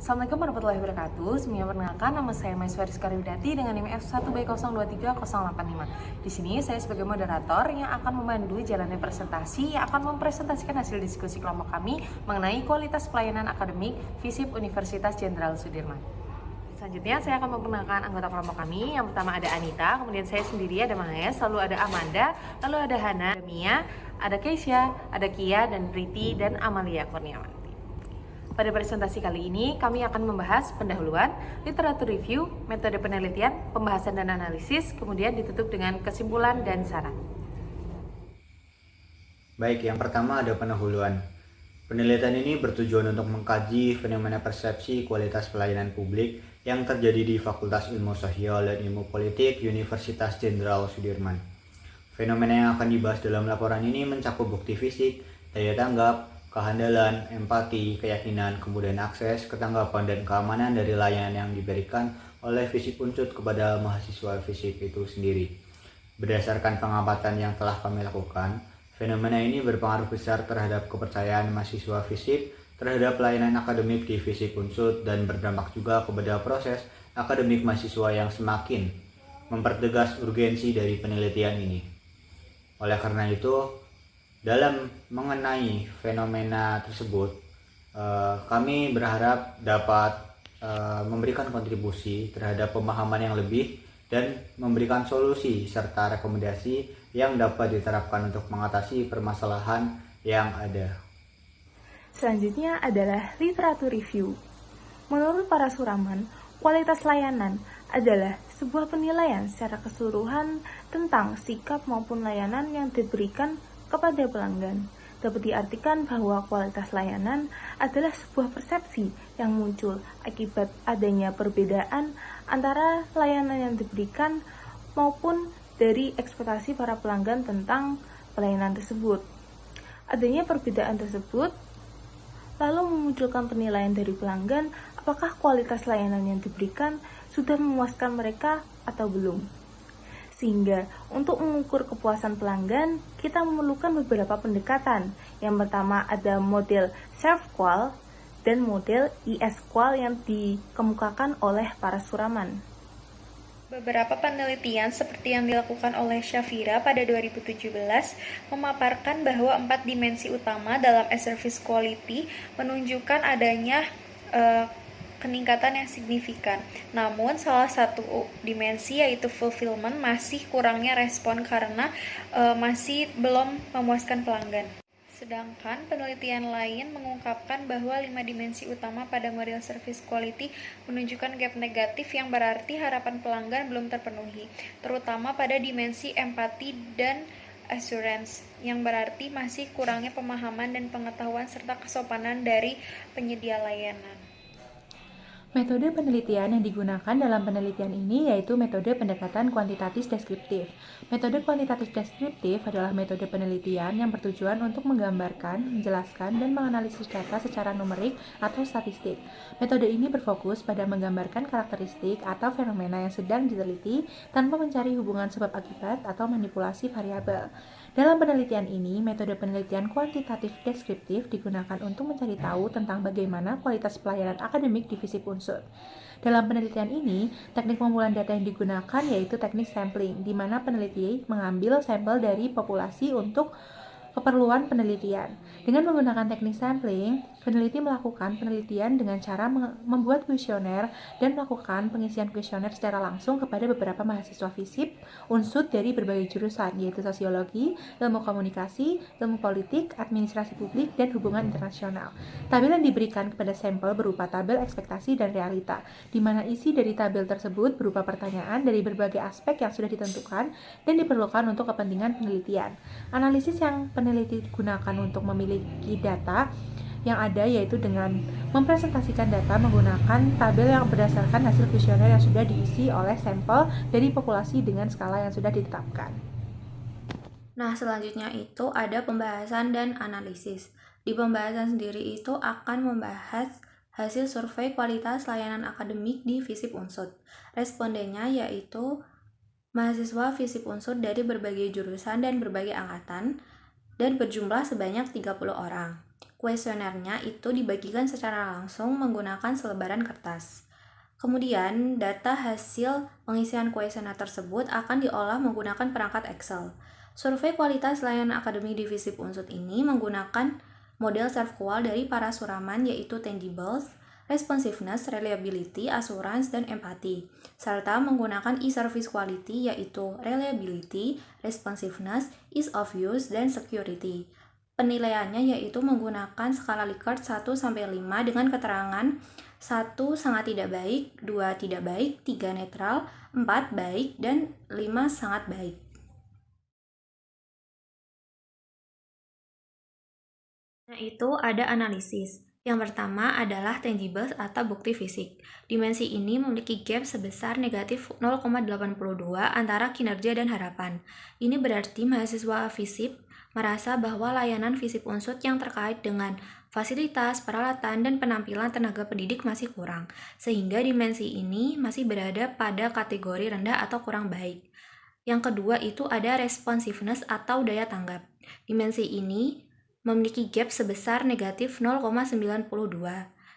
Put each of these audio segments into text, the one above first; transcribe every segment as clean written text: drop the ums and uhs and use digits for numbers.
Assalamualaikum warahmatullahi wabarakatuh. Sebelumnya perkenalkan, nama saya Mahasiswa Rizka Ridati dengan NIM F1B023085. Di sini saya sebagai moderator yang akan memandu jalannya presentasi yang akan mempresentasikan hasil diskusi kelompok kami mengenai kualitas pelayanan akademik FISIP Universitas Jenderal Sudirman. Selanjutnya saya akan memperkenalkan anggota kelompok kami. Yang pertama ada Anita, kemudian saya sendiri ada Mahes, lalu ada Amanda, lalu ada Hana, ada Mia, ada Keisha, ada Kia, dan Priti, dan Amalia Kurniawan. Pada presentasi kali ini, kami akan membahas pendahuluan, literatur review, metode penelitian, pembahasan dan analisis, kemudian ditutup dengan kesimpulan dan saran. Baik, yang pertama ada pendahuluan. Penelitian ini bertujuan untuk mengkaji fenomena persepsi kualitas pelayanan publik yang terjadi di Fakultas Ilmu Sosial dan Ilmu Politik Universitas Jenderal Sudirman. Fenomena yang akan dibahas dalam laporan ini mencakup bukti fisik, daya tanggap, kehandalan, empati, keyakinan, kemudian akses, ketanggapan, dan keamanan dari layanan yang diberikan oleh FISIP Unsut kepada mahasiswa FISIP itu sendiri. Berdasarkan pengamatan yang telah kami lakukan, fenomena ini berpengaruh besar terhadap kepercayaan mahasiswa FISIP terhadap pelayanan akademik di FISIP Unsut dan berdampak juga kepada proses akademik mahasiswa yang semakin mempertegas urgensi dari penelitian ini. Oleh karena itu, dalam mengenai fenomena tersebut, kami berharap dapat memberikan kontribusi terhadap pemahaman yang lebih dan memberikan solusi serta rekomendasi yang dapat diterapkan untuk mengatasi permasalahan yang ada. Selanjutnya adalah literatur review. Menurut para suraman, kualitas layanan adalah sebuah penilaian secara keseluruhan tentang sikap maupun layanan yang diberikan kepada pelanggan. Dapat diartikan bahwa kualitas layanan adalah sebuah persepsi yang muncul akibat adanya perbedaan antara layanan yang diberikan maupun dari ekspektasi para pelanggan tentang pelayanan tersebut. Adanya perbedaan tersebut lalu memunculkan penilaian dari pelanggan apakah kualitas layanan yang diberikan sudah memuaskan mereka atau belum. Sehingga untuk mengukur kepuasan pelanggan, kita memerlukan beberapa pendekatan. Yang pertama ada model SERVQUAL dan model ISQUAL yang dikemukakan oleh para suraman. Beberapa penelitian seperti yang dilakukan oleh Shafira pada 2017 memaparkan bahwa 4 dimensi utama dalam service quality menunjukkan adanya peningkatan yang signifikan. Namun salah satu dimensi yaitu fulfillment masih kurangnya respon karena masih belum memuaskan pelanggan. Sedangkan penelitian lain mengungkapkan bahwa 5 dimensi utama pada model service quality menunjukkan gap negatif yang berarti harapan pelanggan belum terpenuhi, terutama pada dimensi empati dan assurance, yang berarti masih kurangnya pemahaman dan pengetahuan serta kesopanan dari penyedia layanan. Metode penelitian yang digunakan dalam penelitian ini yaitu metode pendekatan kuantitatif deskriptif. Metode kuantitatif deskriptif adalah metode penelitian yang bertujuan untuk menggambarkan, menjelaskan, dan menganalisis data secara numerik atau statistik. Metode ini berfokus pada menggambarkan karakteristik atau fenomena yang sedang diteliti tanpa mencari hubungan sebab akibat atau manipulasi variabel. Dalam penelitian ini, metode penelitian kuantitatif deskriptif digunakan untuk mencari tahu tentang bagaimana kualitas pelayanan akademik di FISIP Unsut. Dalam penelitian ini, teknik pengumpulan data yang digunakan yaitu teknik sampling, di mana peneliti mengambil sampel dari populasi untuk keperluan penelitian. Dengan menggunakan teknik sampling, peneliti melakukan penelitian dengan cara membuat kuesioner dan melakukan pengisian kuesioner secara langsung kepada beberapa mahasiswa FISIP Unsut dari berbagai jurusan, yaitu sosiologi, ilmu komunikasi, ilmu politik, administrasi publik, dan hubungan internasional. Tabel yang diberikan kepada sampel berupa tabel ekspektasi dan realita, di mana isi dari tabel tersebut berupa pertanyaan dari berbagai aspek yang sudah ditentukan dan diperlukan untuk kepentingan penelitian. Analisis yang peneliti gunakan untuk memiliki data yang ada yaitu dengan mempresentasikan data menggunakan tabel yang berdasarkan hasil kuesioner yang sudah diisi oleh sampel dari populasi dengan skala yang sudah ditetapkan. Nah, selanjutnya itu ada pembahasan dan analisis. Di pembahasan sendiri itu akan membahas hasil survei kualitas layanan akademik di FISIP Unsut. Respondennya yaitu mahasiswa FISIP Unsut dari berbagai jurusan dan berbagai angkatan dan berjumlah sebanyak 30 orang. Kuesionernya itu dibagikan secara langsung menggunakan selebaran kertas. Kemudian, data hasil pengisian kuesioner tersebut akan diolah menggunakan perangkat Excel. Survei kualitas layanan akademik di FISIP Unsut ini menggunakan model SERVQUAL dari para suraman yaitu tangibles, responsiveness, reliability, assurance, dan empathy, serta menggunakan e-service quality yaitu reliability, responsiveness, ease of use, dan security. Penilaiannya yaitu menggunakan skala Likert 1-5 dengan keterangan 1 sangat tidak baik, 2 tidak baik, 3 netral, 4 baik, dan 5 sangat baik. Nah, itu ada analisis. Yang pertama adalah tangibles atau bukti fisik. Dimensi ini memiliki gap sebesar negatif 0,82 antara kinerja dan harapan. Ini berarti mahasiswa FISIP merasa bahwa layanan FISIP Unsut yang terkait dengan fasilitas, peralatan, dan penampilan tenaga pendidik masih kurang, sehingga dimensi ini masih berada pada kategori rendah atau kurang baik. Yang kedua itu ada responsiveness atau daya tanggap. Dimensi ini memiliki gap sebesar negatif 0,92,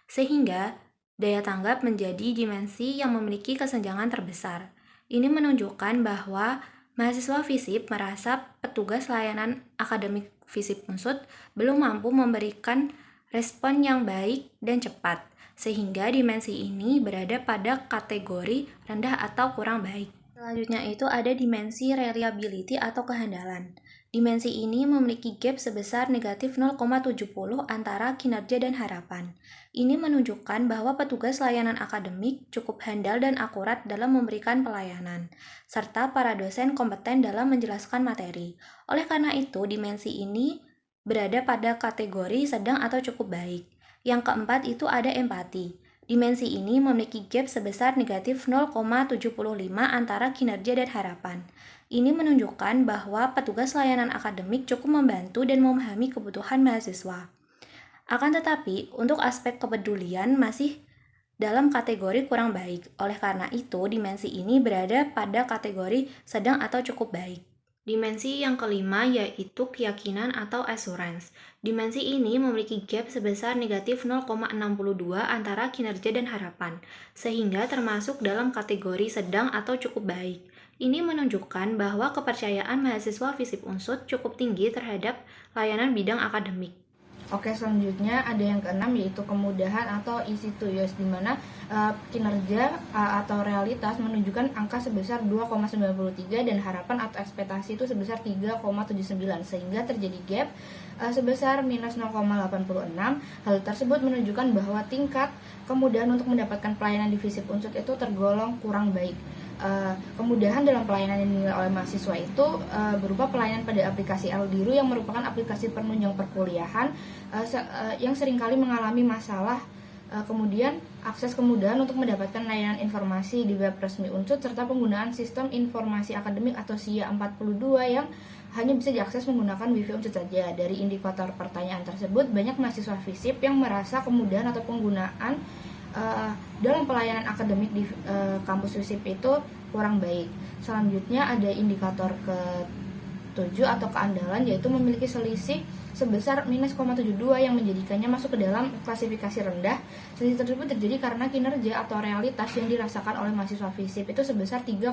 sehingga daya tanggap menjadi dimensi yang memiliki kesenjangan terbesar. Ini menunjukkan bahwa mahasiswa FISIP merasa petugas layanan akademik FISIP Unsut belum mampu memberikan respon yang baik dan cepat, sehingga dimensi ini berada pada kategori rendah atau kurang baik. Selanjutnya itu ada dimensi reliability atau kehandalan. Dimensi ini memiliki gap sebesar negatif 0,70 antara kinerja dan harapan. Ini menunjukkan bahwa petugas layanan akademik cukup handal dan akurat dalam memberikan pelayanan, serta para dosen kompeten dalam menjelaskan materi. Oleh karena itu, dimensi ini berada pada kategori sedang atau cukup baik. Yang keempat itu ada empati. Dimensi ini memiliki gap sebesar negatif 0,75 antara kinerja dan harapan. Ini menunjukkan bahwa petugas layanan akademik cukup membantu dan memahami kebutuhan mahasiswa. Akan tetapi, untuk aspek kepedulian masih dalam kategori kurang baik. Oleh karena itu, dimensi ini berada pada kategori sedang atau cukup baik. Dimensi yang kelima yaitu keyakinan atau assurance. Dimensi ini memiliki gap sebesar negatif 0,62 antara kinerja dan harapan, sehingga termasuk dalam kategori sedang atau cukup baik. Ini menunjukkan bahwa kepercayaan mahasiswa FISIP Unsut cukup tinggi terhadap layanan bidang akademik. Oke, selanjutnya ada yang keenam yaitu kemudahan atau easy to use, di mana kinerja atau realitas menunjukkan angka sebesar 2,93 dan harapan atau ekspektasi itu sebesar 3,79, sehingga terjadi gap sebesar minus 0,86. Hal tersebut menunjukkan bahwa tingkat kemudahan untuk mendapatkan pelayanan di FISIP Unsut itu tergolong kurang baik. Kemudahan dalam pelayanan yang dinilai oleh mahasiswa itu berupa pelayanan pada aplikasi Aldiru yang merupakan aplikasi penunjang perkuliahan yang seringkali mengalami masalah. Kemudian akses kemudahan untuk mendapatkan layanan informasi di web resmi Unsut serta penggunaan sistem informasi akademik atau SIA 42 yang hanya bisa diakses menggunakan Wi-Fi Unsut saja. Dari indikator pertanyaan tersebut, banyak mahasiswa FISIP yang merasa kemudahan atau penggunaan dalam pelayanan akademik di kampus FISIP itu kurang baik. Selanjutnya ada indikator ke-7 atau keandalan, yaitu memiliki selisih sebesar minus 0,72 yang menjadikannya masuk ke dalam klasifikasi rendah. Selisih tersebut terjadi karena kinerja atau realitas yang dirasakan oleh mahasiswa FISIP itu sebesar 3,32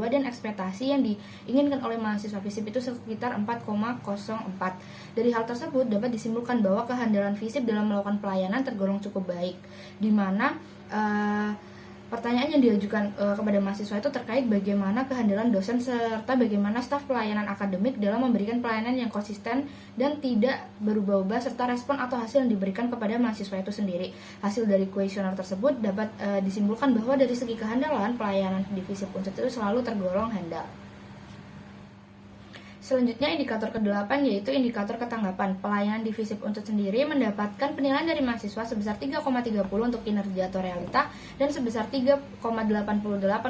dan ekspektasi yang diinginkan oleh mahasiswa FISIP itu sekitar 4,04. Dari hal tersebut dapat disimpulkan bahwa kehandalan FISIP dalam melakukan pelayanan tergolong cukup baik, di mana pertanyaan yang diajukan kepada mahasiswa itu terkait bagaimana kehandalan dosen serta bagaimana staf pelayanan akademik dalam memberikan pelayanan yang konsisten dan tidak berubah-ubah serta respon atau hasil yang diberikan kepada mahasiswa itu sendiri. Hasil dari kuesioner tersebut dapat disimpulkan bahwa dari segi kehandalan pelayanan di FISIP Unsut itu selalu tergolong handal. Selanjutnya indikator ke-8 yaitu indikator ketanggapan. Pelayanan di FISIP Unsut sendiri mendapatkan penilaian dari mahasiswa sebesar 3,30 untuk kinerja atau realita dan sebesar 3,88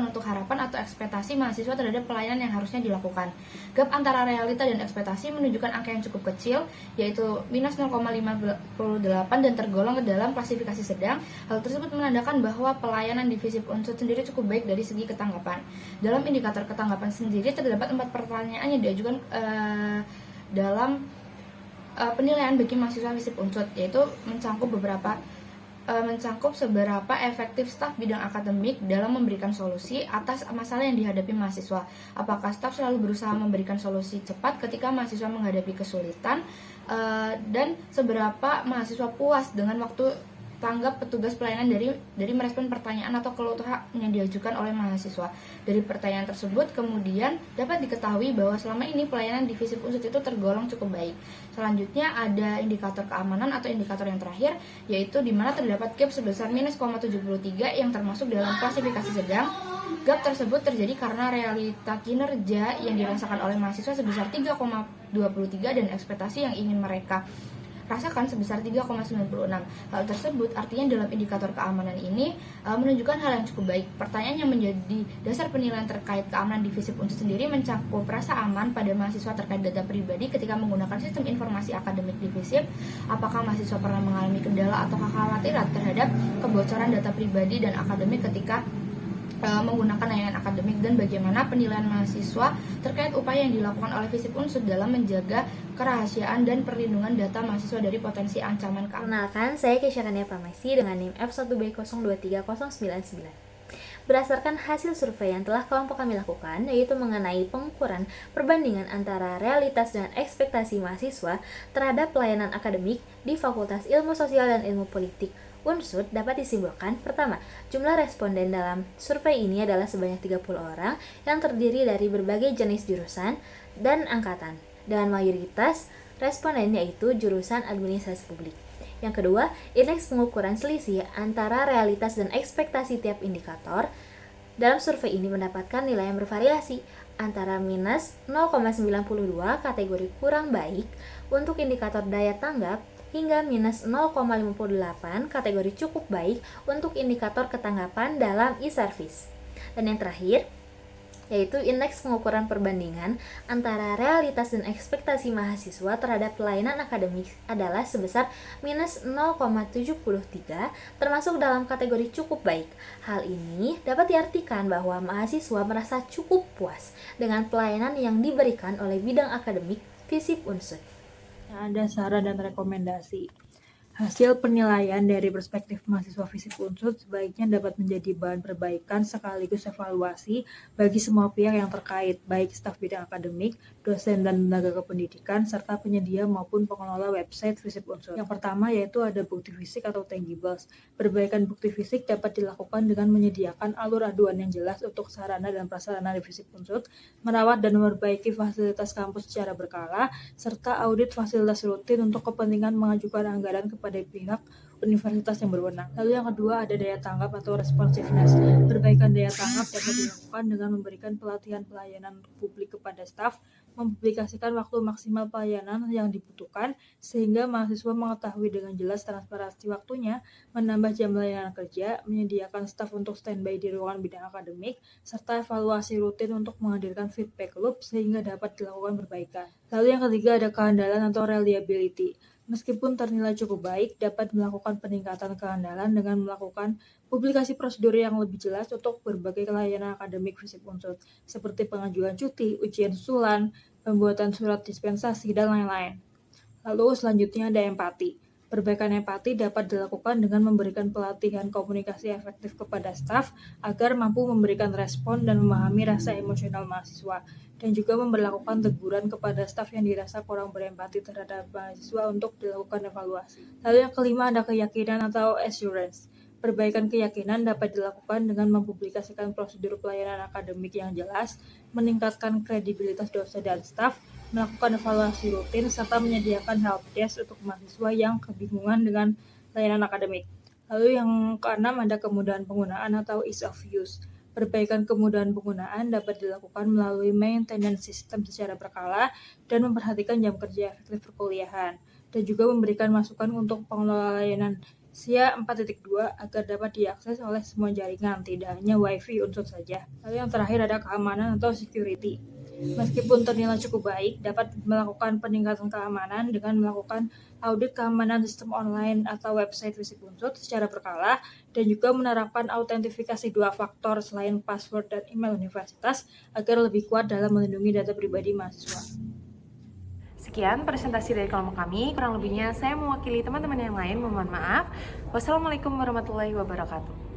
untuk harapan atau ekspektasi mahasiswa terhadap pelayanan yang harusnya dilakukan. Gap antara realita dan ekspektasi menunjukkan angka yang cukup kecil yaitu minus 0,58 dan tergolong ke dalam klasifikasi sedang. Hal tersebut menandakan bahwa pelayanan di FISIP Unsut sendiri cukup baik dari segi ketanggapan. Dalam indikator ketanggapan sendiri terdapat 4 pertanyaan yang diajukan dalam penilaian bagi mahasiswa FISIP Unsut, yaitu mencakup seberapa efektif staf bidang akademik dalam memberikan solusi atas masalah yang dihadapi mahasiswa. Apakah staf selalu berusaha memberikan solusi cepat ketika mahasiswa menghadapi kesulitan, dan seberapa mahasiswa puas dengan waktu tanggap petugas pelayanan dari merespon pertanyaan atau keluhan yang diajukan oleh mahasiswa. Dari pertanyaan tersebut kemudian dapat diketahui bahwa selama ini pelayanan di FISIP Unsut itu tergolong cukup baik. Selanjutnya ada indikator keamanan atau indikator yang terakhir, yaitu di mana terdapat gap sebesar -0,73 yang termasuk dalam klasifikasi sedang. Gap tersebut terjadi karena realita kinerja yang dirasakan oleh mahasiswa sebesar 3,23 dan ekspektasi yang ingin mereka rasakan sebesar 3,96. Hal tersebut artinya dalam indikator keamanan ini menunjukkan hal yang cukup baik. Pertanyaan yang menjadi dasar penilaian terkait keamanan di FISIP Unsut sendiri mencakup rasa aman pada mahasiswa terkait data pribadi ketika menggunakan sistem informasi akademik di FISIP. Apakah mahasiswa pernah mengalami kendala atau kekhawatiran terhadap kebocoran data pribadi dan akademik ketika menggunakan layanan akademik, dan bagaimana penilaian mahasiswa terkait upaya yang dilakukan oleh FISIP Unsut dalam menjaga kerahasiaan dan perlindungan data mahasiswa dari potensi ancaman keamanan. Perkenalkan, saya Kesyarania Pramesti dengan NIM F1B023099. Berdasarkan hasil survei yang telah kelompok kami lakukan, yaitu mengenai pengukuran perbandingan antara realitas dan ekspektasi mahasiswa terhadap pelayanan akademik di Fakultas Ilmu Sosial dan Ilmu Politik Unsut, dapat disimpulkan, pertama, jumlah responden dalam survei ini adalah sebanyak 30 orang yang terdiri dari berbagai jenis jurusan dan angkatan, dengan mayoritas responden yaitu jurusan administrasi publik. Yang kedua, indeks pengukuran selisih antara realitas dan ekspektasi tiap indikator dalam survei ini mendapatkan nilai yang bervariasi antara minus 0,92 kategori kurang baik untuk indikator daya tanggap hingga minus 0,58 kategori cukup baik untuk indikator ketanggapan dalam e-service. Dan yang terakhir, yaitu indeks pengukuran perbandingan antara realitas dan ekspektasi mahasiswa terhadap pelayanan akademik adalah sebesar minus 0,73 termasuk dalam kategori cukup baik. Hal ini dapat diartikan bahwa mahasiswa merasa cukup puas dengan pelayanan yang diberikan oleh bidang akademik FISIP Unsut. Ada saran dan rekomendasi. Hasil penilaian dari perspektif mahasiswa FISIP Unsut sebaiknya dapat menjadi bahan perbaikan sekaligus evaluasi bagi semua pihak yang terkait, baik staf bidang akademik, dosen dan tenaga kependidikan, serta penyedia maupun pengelola website FISIP Unsut. Yang pertama yaitu ada bukti fisik atau tangibles. Perbaikan bukti fisik dapat dilakukan dengan menyediakan alur aduan yang jelas untuk sarana dan prasarana di FISIP Unsut, merawat dan memperbaiki fasilitas kampus secara berkala, serta audit fasilitas rutin untuk kepentingan mengajukan anggaran kepada pihak universitas yang berwenang. Lalu yang kedua ada daya tanggap atau responsiveness. Perbaikan daya tanggap dapat dilakukan dengan memberikan pelatihan pelayanan publik kepada staf, mempublikasikan waktu maksimal pelayanan yang dibutuhkan sehingga mahasiswa mengetahui dengan jelas transparansi waktunya, menambah jam layanan kerja, menyediakan staf untuk standby di ruangan bidang akademik, serta evaluasi rutin untuk menghadirkan feedback loop sehingga dapat dilakukan perbaikan. Lalu yang ketiga ada keandalan atau reliability. Meskipun ternilai cukup baik, dapat melakukan peningkatan keandalan dengan melakukan publikasi prosedur yang lebih jelas untuk berbagai layanan akademik FISIP Unsut, seperti pengajuan cuti, ujian susulan, pembuatan surat dispensasi, dan lain-lain. Lalu selanjutnya ada empati. Perbaikan empati dapat dilakukan dengan memberikan pelatihan komunikasi efektif kepada staf agar mampu memberikan respon dan memahami rasa emosional mahasiswa, dan juga memberlakukan teguran kepada staf yang dirasa kurang berempati terhadap mahasiswa untuk dilakukan evaluasi. Lalu yang kelima ada keyakinan atau assurance. Perbaikan keyakinan dapat dilakukan dengan mempublikasikan prosedur pelayanan akademik yang jelas, meningkatkan kredibilitas dosen dan staf, melakukan evaluasi rutin, serta menyediakan helpdesk untuk mahasiswa yang kebingungan dengan layanan akademik. Lalu yang keenam ada kemudahan penggunaan atau ease of use. Perbaikan kemudahan penggunaan dapat dilakukan melalui maintenance sistem secara berkala dan memperhatikan jam kerja efektif perkuliahan, dan juga memberikan masukan untuk pengelola layanan SIA 4.2 agar dapat diakses oleh semua jaringan, tidak hanya WiFi Unsut saja. Lalu yang terakhir ada keamanan atau security. Meskipun ternilai cukup baik, dapat melakukan peningkatan keamanan dengan melakukan audit keamanan sistem online atau website FISIP Unsut secara berkala, dan juga menerapkan autentifikasi 2 faktor selain password dan email universitas agar lebih kuat dalam melindungi data pribadi mahasiswa. Sekian presentasi dari kelompok kami, kurang lebihnya saya mewakili teman-teman yang lain, mohon maaf. Wassalamualaikum warahmatullahi wabarakatuh.